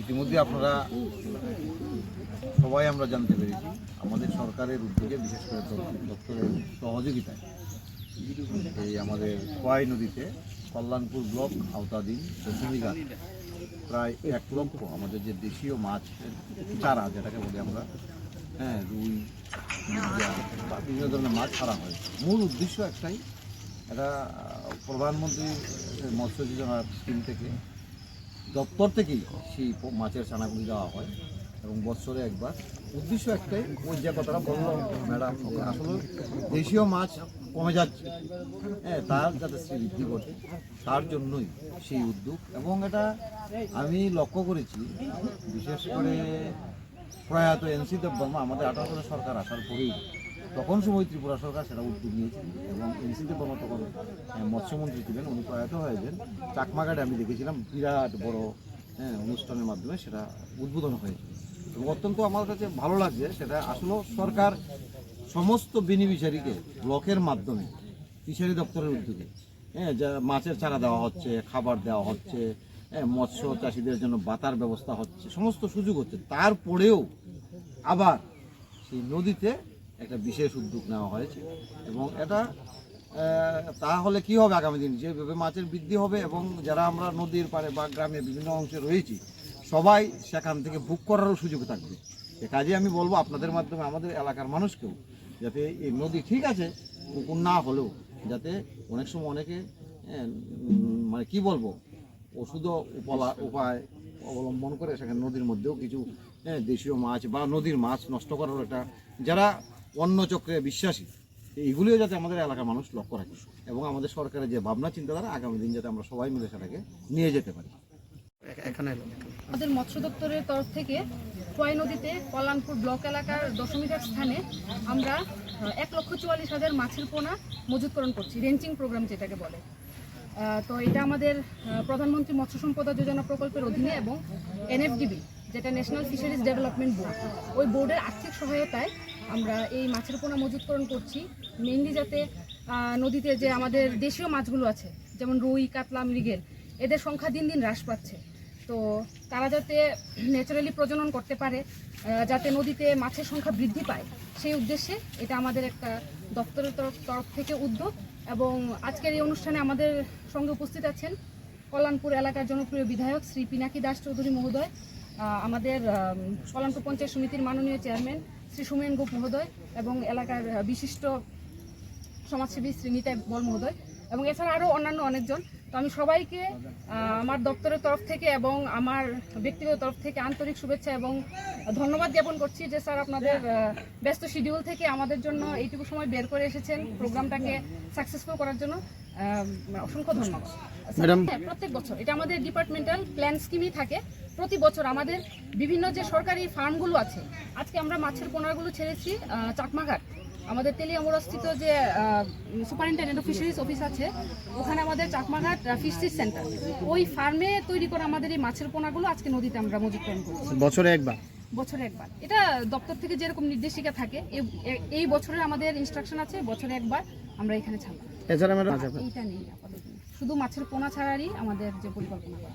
ইতিমধ্যে আপনারা সবাই আমরা জানতে পেরেছি আমাদের সরকারের উদ্যোগে, বিশেষ করে দপ্তরের সহযোগিতায় এই আমাদের খোয়াই নদীতে কল্যাণপুর ব্লক আওতাধীন দশমীঘাট প্রায় 1 লক্ষ আমাদের যে দেশীয় মাছ চারা, যেটাকে বলি আমরা, রুই বা বিভিন্ন ধরনের মাছ ছাড়া হয়। মূল উদ্দেশ্য একটাই, এটা প্রধানমন্ত্রী মৎস্য যোজনার স্কিম থেকে, দপ্তর থেকেই সেই মাছের ছানাগুলি দেওয়া হয় এবং বছরে একবার। উদ্দেশ্য একটাই, ওই যে কথাটা বলল ম্যাডাম, আসলে দেশীয় মাছ কমে যাচ্ছে, তার যাতে বৃদ্ধি ঘটে, তার জন্যই সেই উদ্যোগ। এবং এটা আমি লক্ষ্য করেছি, বিশেষ করে প্রয়াত এনসি দেববর্মা আমাদের 18 সালের সরকার আসার পরেই, তখন সময় ত্রিপুরা সরকার সেটা উদ্যোগ নিয়েছিলেন এবং এনসি দেববর্মা তখন মৎস্যমন্ত্রী ছিলেন, উনি প্রয়াত হয়েছেন। চাকমাঘাটে আমি দেখেছিলাম বিরাট বড় অনুষ্ঠানের মাধ্যমে সেটা উদ্বোধন হয়েছে এবং অত্যন্ত আমার কাছে ভালো লাগছে। সেটা আসলে সরকার সমস্ত বেনিফিশিয়ারিকে ব্লকের মাধ্যমে ফিশারি দপ্তরের উদ্যোগে যা মাছের চারা দেওয়া হচ্ছে, খাবার দেওয়া হচ্ছে, মৎস্য চাষিদের জন্য বাতার ব্যবস্থা হচ্ছে, সমস্ত সুযোগ হচ্ছে। তারপরেও আবার সেই নদীতে একটা বিশেষ উদ্যোগ নেওয়া হয়েছে এবং এটা তাহলে কি হবে, আগামী দিন যেভাবে মাছের বৃদ্ধি হবে এবং যারা আমরা নদীর পাড়ে বা গ্রামের বিভিন্ন অংশে রয়েছি সবাই সেখান থেকে বুক করারও সুযোগ থাকবে। এ কাজে আমি বলবো আপনাদের মাধ্যমে আমাদের এলাকার মানুষকেও, যাতে এই নদী ঠিক আছে পুকুর না হলেও, যাতে অনেক সময় অনেকে মানে কি বলবো ওষুধ উপায় অবলম্বন করে সেখানে নদীর মধ্যেও কিছু দেশীয় মাছ বা নদীর মাছ নষ্ট করার একটা, যারা অন্য চক্রে বিশ্বাসী, এইগুলিও যাতে আমাদের এলাকার মানুষ লক্ষ্য রাখে এবং আমাদের সরকারের যে ভাবনা চিন্তাধারা, আগামী দিন যাতে আমরা সবাই মিলে সেটাকে নিয়ে যেতে পারি। আমাদের মৎস্য দপ্তরের তরফ থেকে খোয়াই নদীতে কল্যাণপুর ব্লক এলাকার দশমীঘাট স্থানে আমরা 1,44,000 মাছের পোনা মজুতকরণ করছি, রেঞ্চিং প্রোগ্রাম যেটাকে বলে। তো এটা আমাদের প্রধানমন্ত্রী মৎস্য সম্পদ যোজনা প্রকল্পের অধীনে এবং NFDB, যেটা ন্যাশনাল ফিশারিজ ডেভেলপমেন্ট বোর্ড, ওই বোর্ডের আর্থিক সহায়তায় আমরা এই মাছের পোনা মজুতকরণ করছি। মেইনলি যাতে নদীতে যে আমাদের দেশীয় মাছগুলো আছে, যেমন রুই, কাতলা, মৃগেল, এদের সংখ্যা দিন দিন হ্রাস পাচ্ছে। তো তারা যাতে ন্যাচারালি প্রজনন করতে পারে, যাতে নদীতে মাছের সংখ্যা বৃদ্ধি পায়, সেই উদ্দেশ্যে এটা আমাদের একটা দপ্তরের তরফ থেকে উদ্যোগ। এবং আজকের এই অনুষ্ঠানে আমাদের সঙ্গে উপস্থিত আছেন কল্যাণপুর এলাকার জনপ্রিয় বিধায়ক শ্রী পিনাকি দাস চৌধুরী মহোদয়, আমাদের কল্যাণপুর পঞ্চায়েত সমিতির মাননীয় চেয়ারম্যান শ্রী সুমেন গোপ মহোদয় এবং এলাকার বিশিষ্ট সমাজসেবী শ্রী নিতাই বল মহোদয় এবং এছাড়া আরও অন্যান্য অনেকজন। তো আমি সবাইকে আমার দপ্তরের তরফ থেকে এবং আমার ব্যক্তিগত তরফ থেকে আন্তরিক শুভেচ্ছা এবং ধন্যবাদ জ্ঞাপন করছি যে স্যার আপনাদের ব্যস্ত শিডিউল থেকে আমাদের জন্য এইটুকু সময় বের করে এসেছেন প্রোগ্রামটাকে সাকসেসফুল করার জন্য। অসংখ্য ধন্যবাদ ম্যাডাম। প্রত্যেক বছর এটা আমাদের ডিপার্টমেন্টাল প্ল্যান স্কিমই থাকে। প্রতি বছর আমাদের বিভিন্ন যে সরকারি ফার্মগুলো আছে, আজকে আমরা মাছের পোনাগুলো ছেড়েছি চাকমাঘাট, আমাদের তেলিয়ামুড়াস্থিত যে সুপারিনটেন্ডেন্ট অফ ফিশারিজ অফিস আছে, ওখানে আমাদের চাকমাঘাট ফিশারিজ সেন্টার, ওই ফার্মে তৈরি করা আমাদের এই মাছের পোনাগুলো আজকে নদীতে আমরা মজুতকরণ করছি বছরে একবার। এটা দপ্তর থেকে যেরকম নির্দেশিকা থাকে, এই বছরের আমাদের ইনস্ট্রাকশন আছে বছরে একবার আমরা এখানে ছাড়বো। এছাড়া এইটা নেই আপাতত, শুধু মাছের পোনা ছাড়ারই আমাদের যে পরিকল্পনা করা।